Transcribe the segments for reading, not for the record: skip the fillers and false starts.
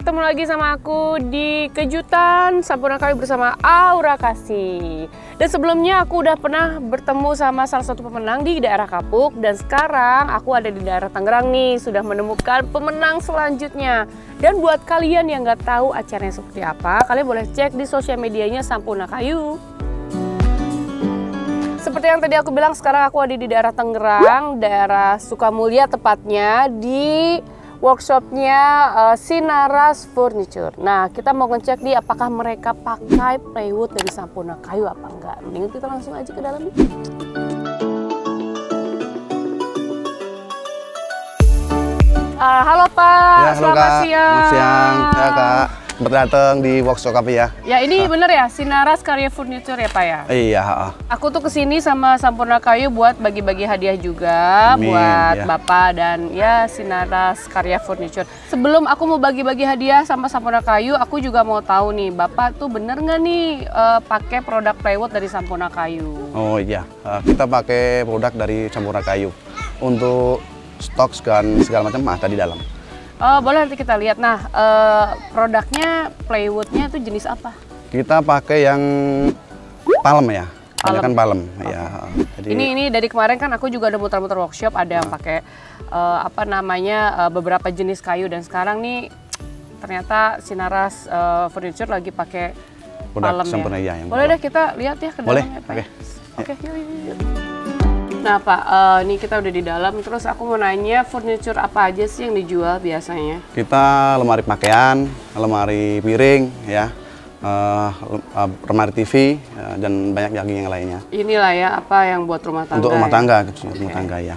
ketemu lagi sama aku di Kejutan Sampurna Kayu bersama Aura Kasih. Dan sebelumnya aku udah pernah bertemu sama salah satu pemenang di daerah Kapuk. Dan sekarang aku ada di daerah Tangerang nih, sudah menemukan pemenang selanjutnya. Dan buat kalian yang nggak tahu acaranya seperti apa, kalian boleh cek di sosial medianya Sampurna Kayu. Seperti yang tadi aku bilang, sekarang aku ada di daerah Tangerang, daerah Sukamulya tepatnya, di workshopnya Sinaras Furniture. Nah, kita mau ngecek nih apakah mereka pakai plywood dari Sampurna Kayu apa enggak. Mendingan kita langsung aja ke dalam nih. Halo Pak, ya, halo, selamat Kak. siang. Selamat siang, ya Kak. Datang di workshop kami ya. Ya ini bener ya, Sinaras Karya Furniture ya Pak ya? Iya. Aku tuh kesini sama Sampurna Kayu buat bagi-bagi hadiah juga. Amin, buat ya. Bapak dan ya Sinaras Karya Furniture. Sebelum aku mau bagi-bagi hadiah sama Sampurna Kayu, aku juga mau tahu nih, Bapak tuh bener nggak nih pakai produk plywood dari Sampurna Kayu? Oh iya, kita pakai produk dari Sampurna Kayu. Untuk stok dan segala macam ada di dalam. Oh, boleh nanti kita lihat. Nah, produknya plywoodnya itu jenis apa? Kita pakai yang palem ya. Palem. Kan palem. Okay. Ya. Jadi Ini dari kemarin kan aku juga ada muter-muter workshop, ada yang pakai beberapa jenis kayu, dan sekarang nih ternyata Sinaras Furniture lagi pakai palem Sampurna ya. yang Boleh palem. deh kita lihat ya ke Boleh. dalamnya Pak. Oke. Oke, yuk. Nah Pak, ini kita udah di dalam, terus aku mau nanya furniture apa aja sih yang dijual biasanya? Kita lemari pakaian, lemari piring ya. Lemari TV dan banyak lagi yang lainnya. Inilah ya, apa yang buat rumah tangga. Untuk rumah tangga, rumah Oke. tangga ya.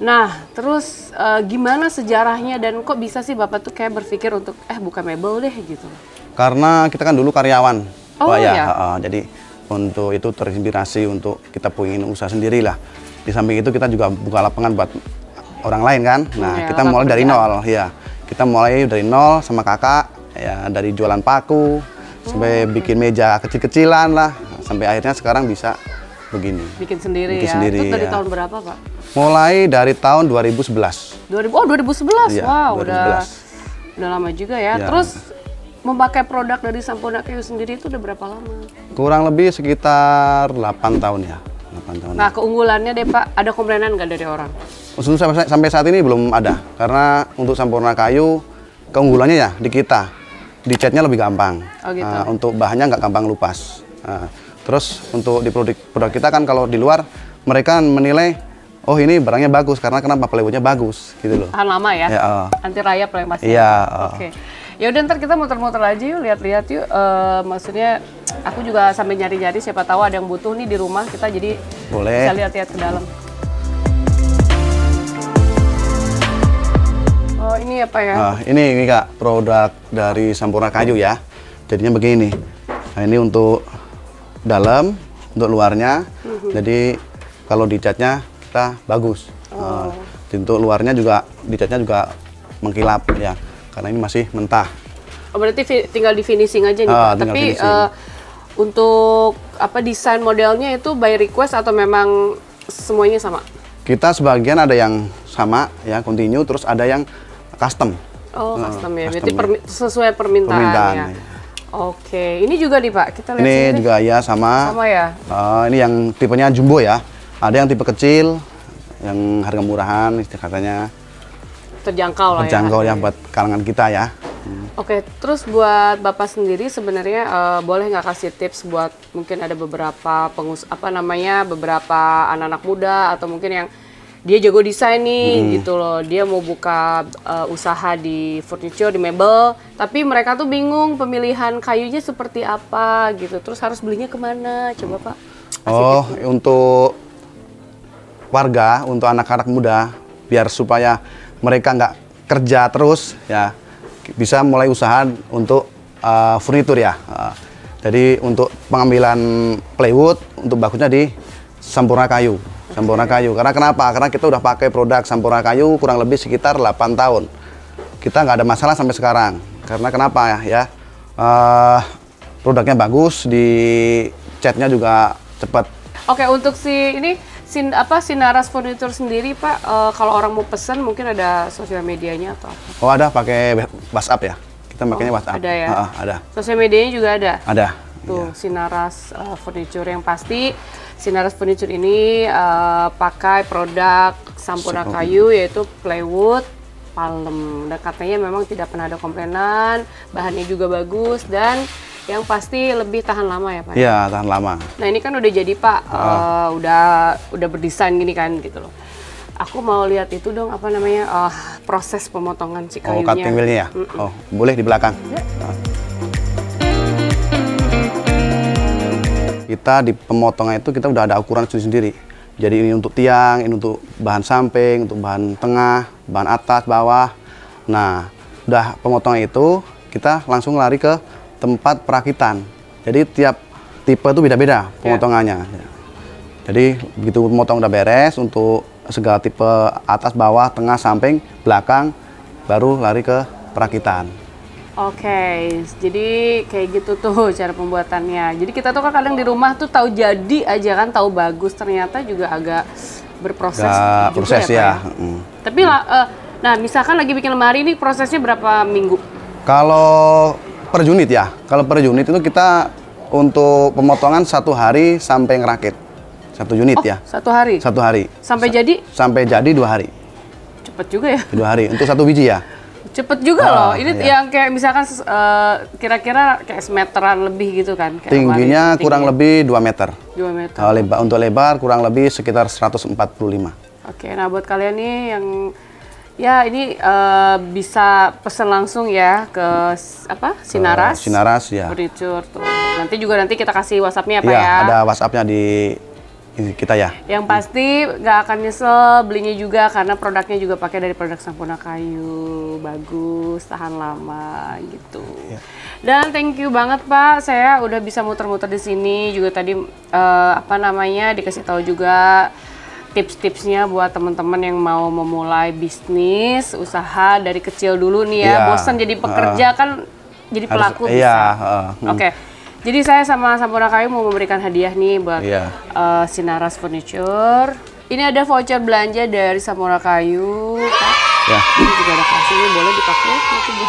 Nah, terus gimana sejarahnya dan kok bisa sih Bapak tuh kayak berpikir untuk buka mebel deh gitu? Karena kita kan dulu karyawan, Oh, Pak ya. iya? Jadi untuk itu terinspirasi untuk kita pengen usaha sendiri lah. Di samping itu kita juga buka lapangan buat orang lain kan. Nah, Ya, kita mulai dari nol ya. Kita mulai dari nol sama kakak ya, dari jualan paku sampai bikin meja kecil-kecilan lah, sampai akhirnya sekarang bisa begini. Bikin sendiri Bikin ya. sendiri, Itu dari ya. tahun berapa Pak? Mulai dari tahun 2011. 2011. Iya, Wow, 2011. udah lama juga ya. Ya. Terus memakai produk dari Sampurna Kayu sendiri itu udah berapa lama? Kurang lebih sekitar 8 tahun ya. 8 tahun. Nah, keunggulannya deh Pak, ada komplainan nggak dari orang? Untuk sampai saat ini belum ada, karena untuk Sampurna Kayu keunggulannya ya di kita, di catnya lebih gampang. Oh, gitu. Untuk bahannya nggak gampang lupas. Terus untuk di produk kita kan kalau di luar mereka menilai, oh ini barangnya bagus karena kenapa plywoodnya bagus gitu loh. Tahan lama ya? Ya, Anti rayap lah yang pasti. Iya. Oke. Ya udah, ntar kita muter-muter aja yuk, lihat-lihat yuk. Maksudnya aku juga sambil nyari-nyari, siapa tahu ada yang butuh nih di rumah kita, jadi Boleh. bisa lihat-lihat ke dalam. Oh ini apa ya? Ini Kak, produk dari Sampurna Kayu ya. Jadinya begini. Nah, ini untuk dalam, untuk luarnya. Jadi kalau dicatnya kita bagus. Untuk luarnya juga dicatnya juga mengkilap ya. Karena ini masih mentah. Oh, berarti tinggal di finishing aja nih Pak. Tinggal Tapi finishing. untuk desain modelnya itu by request atau memang semuanya sama? Kita sebagian ada yang sama ya, continue, terus ada yang custom. Oh, custom ya. Custom Berarti ya. sesuai permintaan ya. Ya. Oke, ini juga nih Pak, kita lihat Ini sini juga ya sama. sama ya. Ini yang tipenya jumbo ya. Ada yang tipe kecil, yang harga murahan katanya. Terjangkau lah Terjangkau ya. ya buat kalangan kita ya. Oke, terus buat Bapak sendiri sebenarnya boleh nggak kasih tips buat mungkin ada beberapa beberapa anak-anak muda atau mungkin yang dia jago desain nih gitu loh, dia mau buka usaha di furniture, di mebel, tapi mereka tuh bingung pemilihan kayunya seperti apa gitu, terus harus belinya kemana? Coba Pak kasih tips. Untuk warga, untuk anak-anak muda, biar supaya mereka nggak kerja terus ya, bisa mulai usaha untuk furnitur ya. Jadi untuk pengambilan plywood untuk bagusnya di Sampurna Kayu. Sampurna Kayu. Karena kenapa? Karena kita udah pakai produk Sampurna Kayu kurang lebih sekitar 8 tahun. Kita nggak ada masalah sampai sekarang. Karena kenapa ya? Produknya bagus, di catnya juga cepat. Oke, untuk Sinaras Furniture sendiri Pak, kalau orang mau pesan mungkin ada sosial medianya atau apa? Oh ada pakai WhatsApp ya. kita makanya WhatsApp. Ada ya? Ada. Sosial medianya juga ada? Ada. Tuh, Sinaras Furniture. Yang pasti Sinaras Furniture ini pakai produk Sampurna Kayu, yaitu plywood palem. Dan katanya memang tidak pernah ada komplainan, bahannya juga bagus, dan yang pasti lebih tahan lama ya Pak? Iya, tahan lama. Nah ini kan udah jadi Pak, udah berdesain gini kan gitu loh. Aku mau lihat itu dong, apa namanya, proses pemotongan si kayunya. Oh, cutting wheelnya ya? Oh, boleh di belakang. Ya. Kita di pemotongan itu kita udah ada ukuran sendiri. Jadi ini untuk tiang, ini untuk bahan samping, untuk bahan tengah, bahan atas, bawah. Nah, udah pemotongan itu kita langsung lari ke tempat perakitan. Jadi tiap tipe itu beda-beda pemotongannya. Jadi begitu pemotong udah beres untuk segala tipe atas, bawah, tengah, samping, belakang, baru lari ke perakitan. Oke, jadi kayak gitu tuh cara pembuatannya. Jadi kita tuh kan kadang di rumah tuh tahu jadi aja kan, tahu bagus, ternyata juga agak berproses juga proses ya. Tapi nah misalkan lagi bikin lemari ini prosesnya berapa minggu? Kalau per unit ya, kalau per unit itu kita untuk pemotongan 1 hari sampai ngerakit. 1 unit ya. 1 hari? 1 hari. Sampai jadi? Sampai jadi 2 hari. Cepet juga ya? 2 hari, untuk 1 biji ya. Cepet juga loh, ini yang kayak misalkan kira-kira kayak semeteran lebih gitu kan? Kayak tingginya kurang lebih 2 meter. 2 meter. Kalau untuk lebar kurang lebih sekitar 145. Oke, nah buat kalian nih yang ya ini bisa pesen langsung ya ke Sinaras. Sinaras ya. Furniture tuh. Nanti kita kasih WhatsApp-nya Pak ya? Ya. Ada WhatsApp-nya di kita ya. Yang pasti nggak akan nyesel belinya juga karena produknya juga pakai dari produk Sampurna Kayu, bagus, tahan lama gitu. Ya. Dan thank you banget Pak, saya udah bisa muter-muter di sini juga tadi dikasih tahu juga tips-tipsnya buat teman-teman yang mau memulai bisnis, usaha dari kecil dulu nih ya. Bosan jadi pekerja kan jadi pelaku bisa. Oke. Jadi saya sama Sampurna Kayu mau memberikan hadiah nih buat Sinaras Furniture. Ini ada voucher belanja dari Sampurna Kayu. Ya. Ini juga ada kasihnya, boleh dipakai. Nanti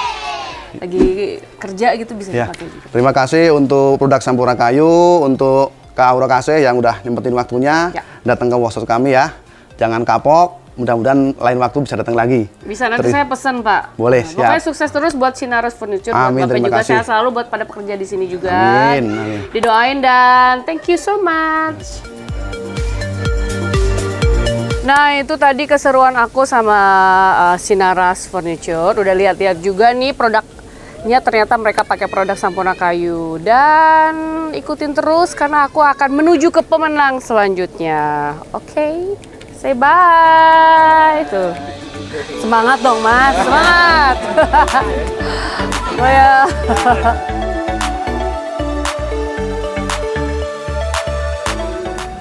lagi kerja gitu bisa dipakai juga. Terima kasih untuk produk Sampurna Kayu, untuk Kak Aura Kase yang udah nyempetin waktunya datang ke workshop kami ya. Jangan kapok. Mudah-mudahan lain waktu bisa datang lagi. Bisa, nanti saya pesen Pak. Boleh, siap. Pokoknya sukses terus buat Sinaras Furniture. Amin, buat Bapak juga kasih. sehat selalu buat pada pekerja di sini juga. Amin. Didoain dan thank you so much. Nah itu tadi keseruan aku sama Sinaras Furniture. Udah lihat-lihat juga nih produknya, ternyata mereka pakai produk Sampurna Kayu. Dan ikutin terus karena aku akan menuju ke pemenang selanjutnya. Oke. Say bye. Tuh. Semangat dong, Mas. Semangat. Oh ya.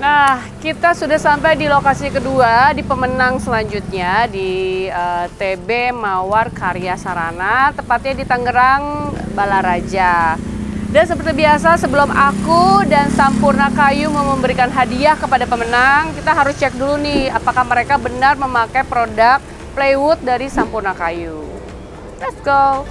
Nah, kita sudah sampai di lokasi kedua, di pemenang selanjutnya di TB Mawar Karya Sarana, tepatnya di Tangerang, Balaraja. Dan seperti biasa, sebelum aku dan Sampurna Kayu mau memberikan hadiah kepada pemenang, kita harus cek dulu nih apakah mereka benar memakai produk plywood dari Sampurna Kayu. Let's go!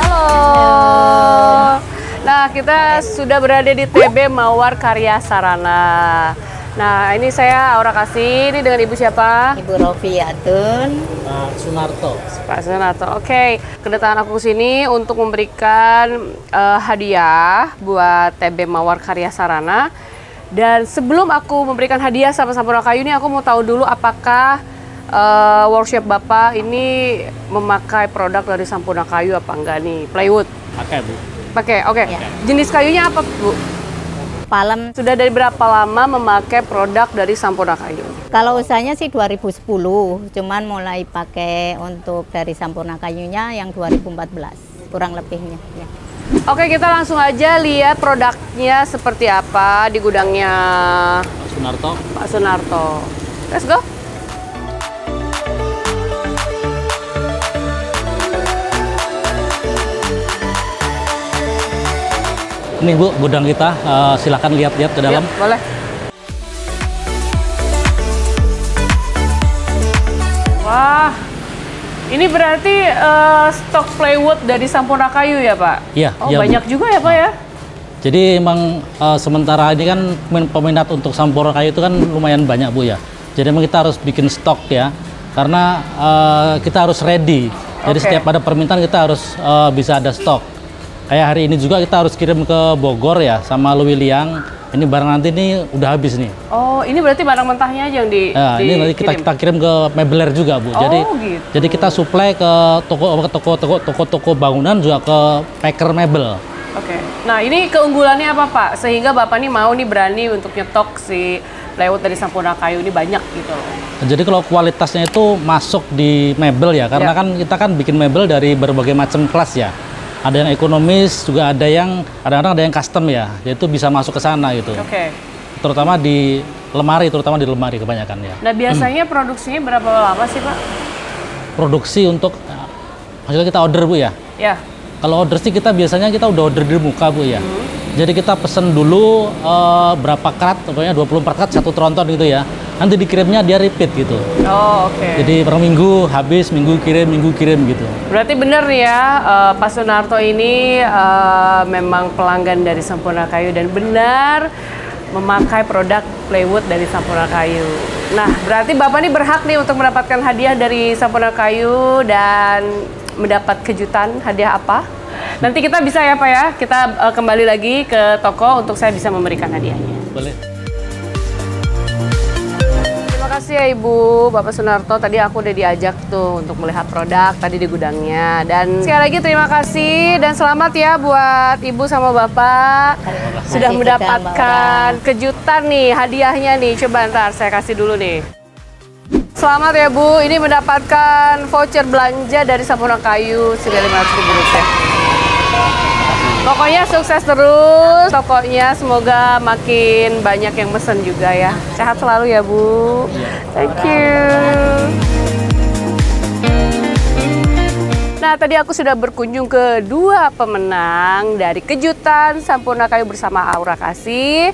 Halo! Nah, kita sudah berada di TB Mawar Karya Sarana. Nah, ini saya Aura Kasih, ini dengan Ibu siapa? Ibu Rofiatun. Pak Sunarto. Pak Sunarto, oke. Kedatangan aku ke sini untuk memberikan hadiah buat TB Mawar Karya Sarana. Dan sebelum aku memberikan hadiah sama Sampurna Kayu ini, aku mau tahu dulu apakah workshop Bapak ini memakai produk dari Sampurna Kayu apa enggak nih? Plywood? Pakai, Bu. Pakai, oke. Ya. Jenis kayunya apa, Bu? Palem. Sudah dari berapa lama memakai produk dari Sampurna Kayu? Kalau usahanya sih 2010, cuman mulai pakai untuk dari Sampurna Kayunya yang 2014, kurang lebihnya. Ya. Oke, kita langsung aja lihat produknya seperti apa di gudangnya Pak Sunarto. Pak Sunarto. Let's go. Ini Bu, gudang kita. Silakan lihat-lihat ke dalam. Yuk, boleh. Wah, Ini berarti stok plywood dari Sampurna Kayu ya, Pak? Iya. Oh, iya, banyak Bu. juga ya, Pak ya? Jadi emang sementara ini kan peminat untuk Sampurna Kayu itu kan lumayan banyak, Bu ya. Jadi emang kita harus bikin stok ya, karena kita harus ready. Jadi Oke. setiap ada permintaan kita harus bisa ada stok. Kayak hari ini juga kita harus kirim ke Bogor ya, sama Lewiliang. Ini barang nanti ini udah habis nih. Oh, ini berarti barang mentahnya aja yang Nah, ini nanti kita kirim ke Mebler juga, Bu. Oh, gitu. Jadi kita supply ke toko-toko bangunan juga ke packer mebel. Oke. Nah, ini keunggulannya apa, Pak? Sehingga Bapak nih mau nih berani untuk nyetok si plywood dari Sampurna Kayu ini banyak gitu loh. Jadi kalau kualitasnya itu masuk di mebel ya, karena Ya. kan kita kan bikin mebel dari berbagai macam kelas ya. Ada yang ekonomis, juga ada yang kadang-kadang ada yang custom ya, yaitu bisa masuk ke sana gitu. Oke. Terutama di lemari kebanyakan ya. Nah, biasanya produksinya berapa lama sih, Pak? Produksi untuk maksudnya kita order, Bu ya. Ya. Kalau order sih kita biasanya kita udah order di muka, Bu ya. Jadi kita pesen dulu berapa karat, pokoknya 24 karat satu tronton gitu ya. Nanti dikirimnya dia repeat gitu. Oh, oke. Jadi per minggu habis, minggu kirim gitu. Berarti benar nih ya, Pak Sunarto ini memang pelanggan dari Sampurna Kayu dan benar memakai produk plywood dari Sampurna Kayu. Nah, berarti Bapak ini berhak nih untuk mendapatkan hadiah dari Sampurna Kayu dan mendapat kejutan. Hadiah apa? Nanti kita bisa ya, Pak ya, kita kembali lagi ke toko untuk saya bisa memberikan hadiahnya. Boleh. Terima kasih ya Ibu, Bapak Sunarto. Tadi aku udah diajak tuh untuk melihat produk tadi di gudangnya. Dan sekali lagi terima kasih dan selamat ya buat Ibu sama Bapak. Sudah juga, mendapatkan kejutan nih, hadiahnya nih. Coba ntar saya kasih dulu nih. Selamat ya Bu, ini mendapatkan voucher belanja dari Sampurna Kayu senilai Rp500.000. Pokoknya sukses terus tokonya, semoga makin banyak yang mesen juga ya. Sehat selalu ya Bu. Thank you. Nah, tadi aku sudah berkunjung ke dua pemenang dari kejutan Sampurna Kayu bersama Aura Kasih.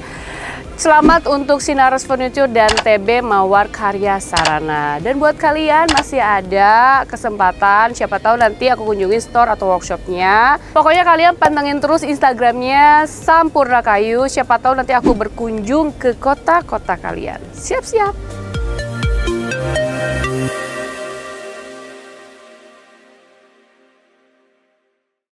Selamat untuk Sinaros Furniture dan TB Mawar Karya Sarana. Dan buat kalian masih ada kesempatan, siapa tahu nanti aku kunjungin store atau workshopnya. Pokoknya kalian pantengin terus Instagramnya Sampurna Kayu. Siapa tahu nanti aku berkunjung ke kota-kota kalian. Siap-siap.